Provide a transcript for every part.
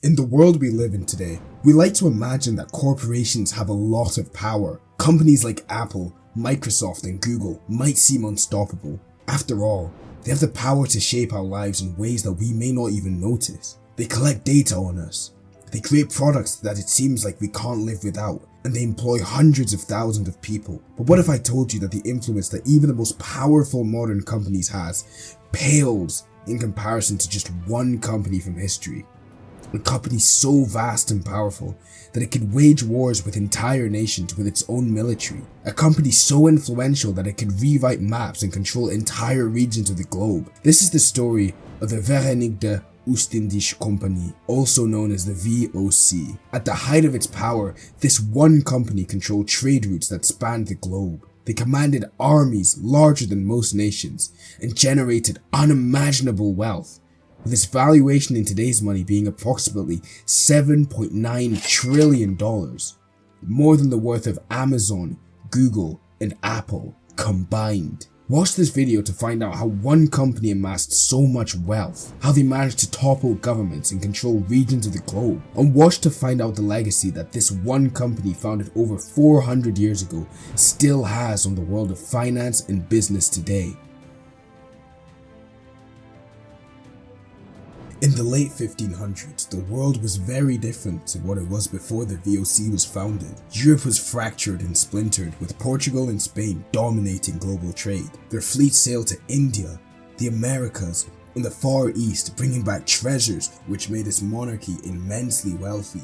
In the world we live in today, we like to imagine that corporations have a lot of power. Companies like Apple, Microsoft and Google might seem unstoppable. After all, they have the power to shape our lives in ways that we may not even notice. They collect data on us. They create products that it seems like we can't live without, and they employ hundreds of thousands of people. But what if I told you that the influence that even the most powerful modern companies has pales in comparison to just one company from history? A company so vast and powerful that it could wage wars with entire nations with its own military. A company so influential that it could rewrite maps and control entire regions of the globe. This is the story of the Vereenigde Oostindische Compagnie, also known as the VOC. At the height of its power, this one company controlled trade routes that spanned the globe. They commanded armies larger than most nations and generated unimaginable wealth, with its valuation in today's money being approximately $7.9 trillion, more than the worth of Amazon, Google, and Apple combined. Watch this video to find out how one company amassed so much wealth, how they managed to topple governments and control regions of the globe, and watch to find out the legacy that this one company founded over 400 years ago still has on the world of finance and business today. In the late 1500s, the world was very different to what it was before the VOC was founded. Europe was fractured and splintered, with Portugal and Spain dominating global trade. Their fleets sailed to India, the Americas, and the Far East, bringing back treasures which made its monarchy immensely wealthy.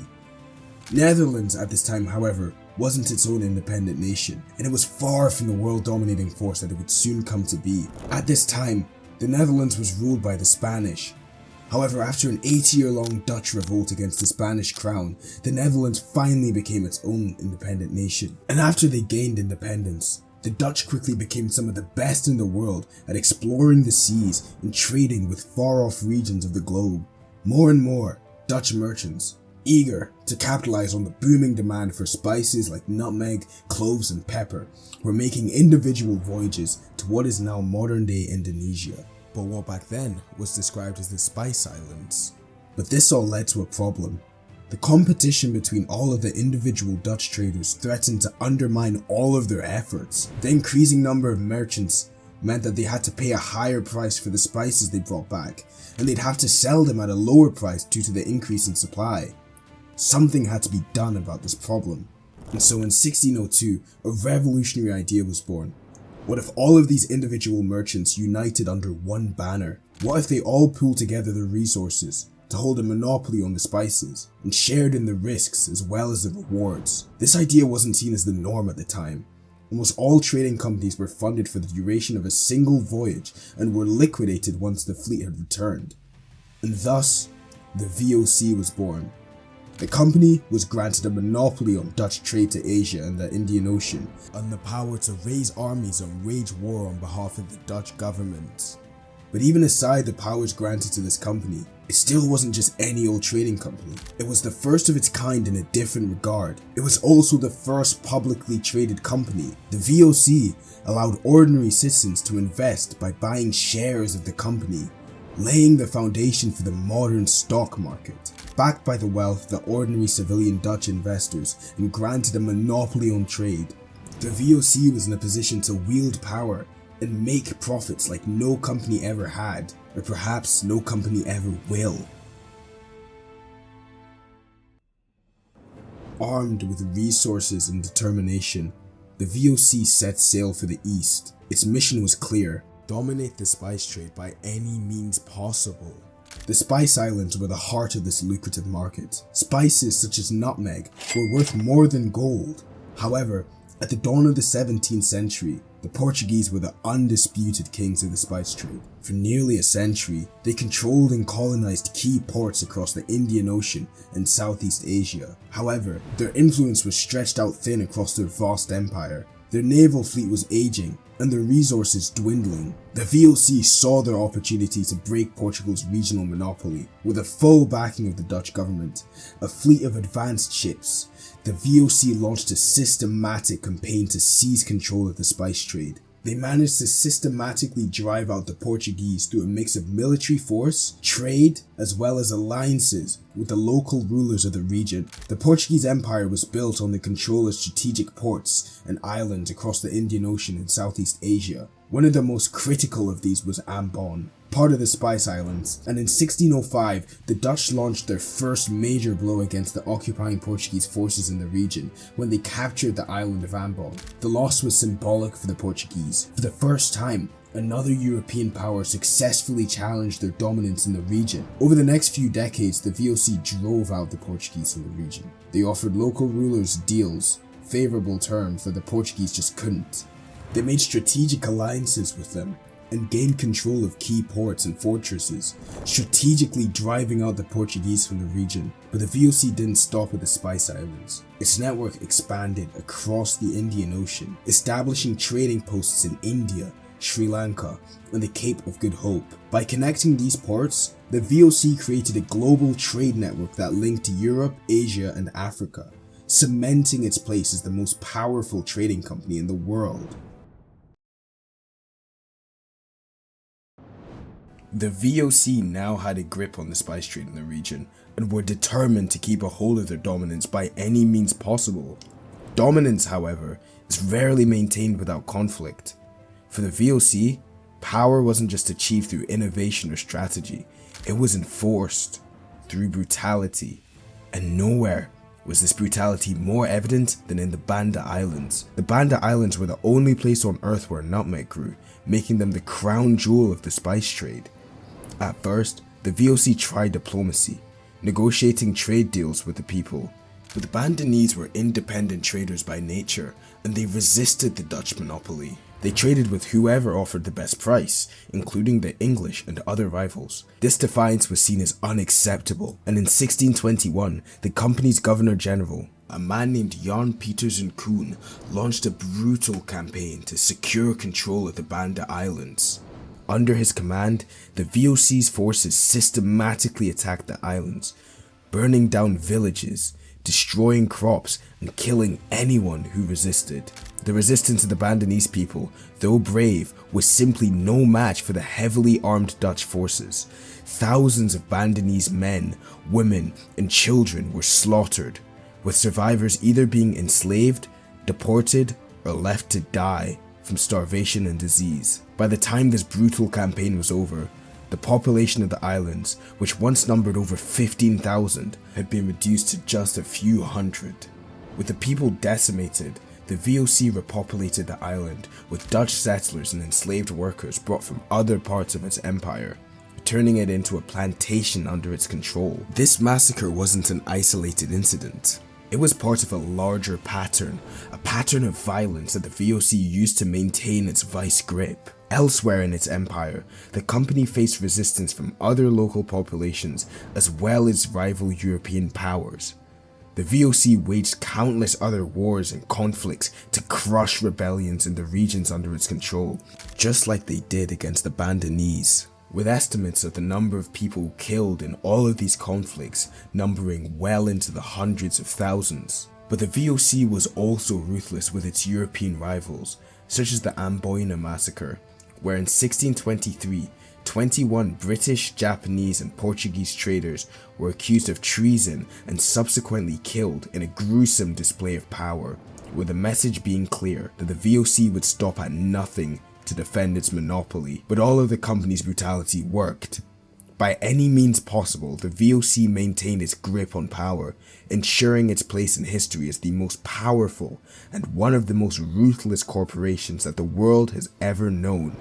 Netherlands at this time, however, wasn't its own independent nation, and it was far from the world-dominating force that it would soon come to be. At this time, the Netherlands was ruled by the Spanish. However, after an 80-year-long Dutch revolt against the Spanish crown, the Netherlands finally became its own independent nation. And after they gained independence, the Dutch quickly became some of the best in the world at exploring the seas and trading with far-off regions of the globe. More and more, Dutch merchants, eager to capitalize on the booming demand for spices like nutmeg, cloves and pepper, were making individual voyages to what is now modern-day Indonesia, but what back then was described as the Spice Islands. But this all led to a problem. The competition between all of the individual Dutch traders threatened to undermine all of their efforts. The increasing number of merchants meant that they had to pay a higher price for the spices they brought back, and they'd have to sell them at a lower price due to the increase in supply. Something had to be done about this problem, and so in 1602, a revolutionary idea was born. What if all of these individual merchants united under one banner? What if they all pooled together their resources to hold a monopoly on the spices and shared in the risks as well as the rewards? This idea wasn't seen as the norm at the time. Almost all trading companies were funded for the duration of a single voyage and were liquidated once the fleet had returned. And thus, the VOC was born. The company was granted a monopoly on Dutch trade to Asia and the Indian Ocean, and the power to raise armies and wage war on behalf of the Dutch government. But even aside the powers granted to this company, it still wasn't just any old trading company. It was the first of its kind in a different regard. It was also the first publicly traded company. The VOC allowed ordinary citizens to invest by buying shares of the company, laying the foundation for the modern stock market. Backed by the wealth of the ordinary civilian Dutch investors and granted a monopoly on trade, the VOC was in a position to wield power and make profits like no company ever had, or perhaps no company ever will. Armed with resources and determination, the VOC set sail for the east. Its mission was clear: dominate the spice trade by any means possible. The Spice Islands were the heart of this lucrative market. Spices such as nutmeg were worth more than gold. However, at the dawn of the 17th century, the Portuguese were the undisputed kings of the spice trade. For nearly a century, they controlled and colonized key ports across the Indian Ocean and Southeast Asia. However, their influence was stretched out thin across their vast empire. Their naval fleet was aging, and their resources dwindling. The VOC saw their opportunity to break Portugal's regional monopoly. With the full backing of the Dutch government, a fleet of advanced ships, the VOC launched a systematic campaign to seize control of the spice trade. They managed to systematically drive out the Portuguese through a mix of military force, trade, as well as alliances with the local rulers of the region. The Portuguese Empire was built on the control of strategic ports and islands across the Indian Ocean and Southeast Asia. One of the most critical of these was Ambon, part of the Spice Islands, and in 1605, the Dutch launched their first major blow against the occupying Portuguese forces in the region when they captured the island of Ambon. The loss was symbolic for the Portuguese. For the first time, another European power successfully challenged their dominance in the region. Over the next few decades, the VOC drove out the Portuguese from the region. They offered local rulers deals, favorable terms that the Portuguese just couldn't. They made strategic alliances with them and gained control of key ports and fortresses, strategically driving out the Portuguese from the region. But the VOC didn't stop at the Spice Islands. Its network expanded across the Indian Ocean, establishing trading posts in India, Sri Lanka, and the Cape of Good Hope. By connecting these ports, the VOC created a global trade network that linked Europe, Asia, and Africa, cementing its place as the most powerful trading company in the world. The VOC now had a grip on the spice trade in the region and were determined to keep a hold of their dominance by any means possible. Dominance, however, is rarely maintained without conflict. For the VOC, power wasn't just achieved through innovation or strategy, it was enforced through brutality. And nowhere was this brutality more evident than in the Banda Islands. The Banda Islands were the only place on Earth where nutmeg grew, making them the crown jewel of the spice trade. At first, the VOC tried diplomacy, negotiating trade deals with the people. But the Bandanese were independent traders by nature, and they resisted the Dutch monopoly. They traded with whoever offered the best price, including the English and other rivals. This defiance was seen as unacceptable, and in 1621, the company's Governor-General, a man named Jan Pietersen Koen, launched a brutal campaign to secure control of the Banda Islands. Under his command, the VOC's forces systematically attacked the islands, burning down villages, destroying crops, and killing anyone who resisted. The resistance of the Bandanese people, though brave, was simply no match for the heavily armed Dutch forces. Thousands of Bandanese men, women, and children were slaughtered, with survivors either being enslaved, deported, or left to die from starvation and disease. By the time this brutal campaign was over, the population of the islands, which once numbered over 15,000, had been reduced to just a few hundred. With the people decimated, the VOC repopulated the island with Dutch settlers and enslaved workers brought from other parts of its empire, turning it into a plantation under its control. This massacre wasn't an isolated incident. It was part of a larger pattern, a pattern of violence that the VOC used to maintain its vice grip. Elsewhere in its empire, the company faced resistance from other local populations as well as rival European powers. The VOC waged countless other wars and conflicts to crush rebellions in the regions under its control, just like they did against the Bandanese, with estimates of the number of people killed in all of these conflicts numbering well into the hundreds of thousands. But the VOC was also ruthless with its European rivals, such as the Amboina massacre, where in 1623, 21 British, Japanese, and Portuguese traders were accused of treason and subsequently killed in a gruesome display of power, with the message being clear that the VOC would stop at nothing to defend its monopoly. But all of the company's brutality worked. By any means possible, the VOC maintained its grip on power, ensuring its place in history as the most powerful and one of the most ruthless corporations that the world has ever known.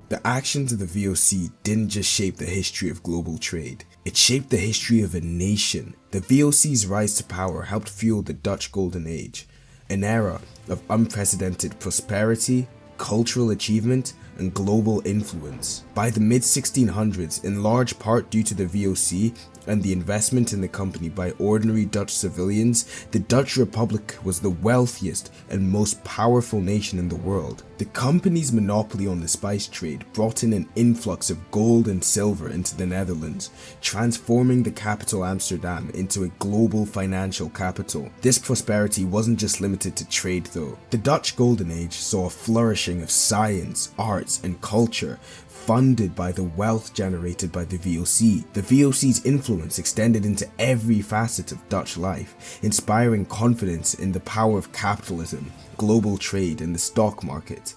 The actions of the VOC didn't just shape the history of global trade, it shaped the history of a nation. The VOC's rise to power helped fuel the Dutch Golden Age, an era of unprecedented prosperity, cultural achievement, and global influence. By the mid-1600s, in large part due to the VOC and the investment in the company by ordinary Dutch civilians, the Dutch Republic was the wealthiest and most powerful nation in the world. The company's monopoly on the spice trade brought in an influx of gold and silver into the Netherlands, transforming the capital Amsterdam into a global financial capital. This prosperity wasn't just limited to trade though. The Dutch Golden Age saw a flourishing of science, arts and culture, funded by the wealth generated by the VOC. The VOC's influence extended into every facet of Dutch life, inspiring confidence in the power of capitalism, global trade and the stock market.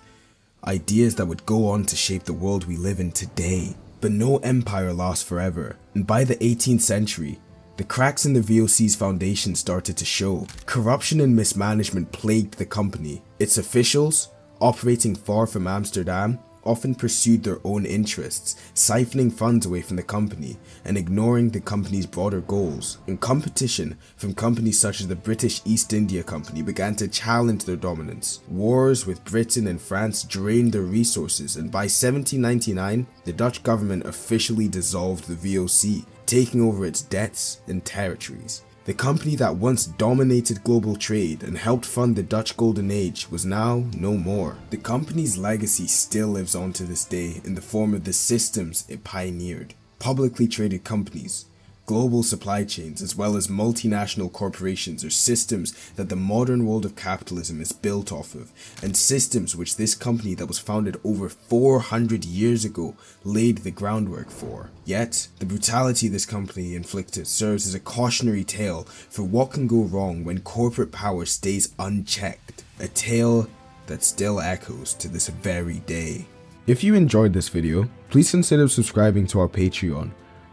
Ideas that would go on to shape the world we live in today. But no empire lasts forever, and by the 18th century, the cracks in the VOC's foundation started to show. Corruption and mismanagement plagued the company. Its officials, operating far from Amsterdam, often pursued their own interests, siphoning funds away from the company and ignoring the company's broader goals. And competition from companies such as the British East India Company began to challenge their dominance. Wars with Britain and France drained their resources, and by 1799, the Dutch government officially dissolved the VOC, taking over its debts and territories. The company that once dominated global trade and helped fund the Dutch Golden Age was now no more. The company's legacy still lives on to this day in the form of the systems it pioneered. Publicly traded companies, global supply chains, as well as multinational corporations are systems that the modern world of capitalism is built off of, and systems which this company that was founded over 400 years ago laid the groundwork for. Yet, the brutality this company inflicted serves as a cautionary tale for what can go wrong when corporate power stays unchecked, a tale that still echoes to this very day. If you enjoyed this video, please consider subscribing to our Patreon,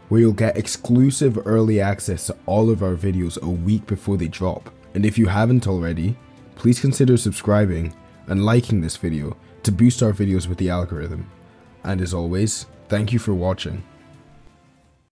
where you'll get exclusive early access to all of our videos a week before they drop. And if you haven't already, please consider subscribing and liking this video to boost our videos with the algorithm. And as always, thank you for watching.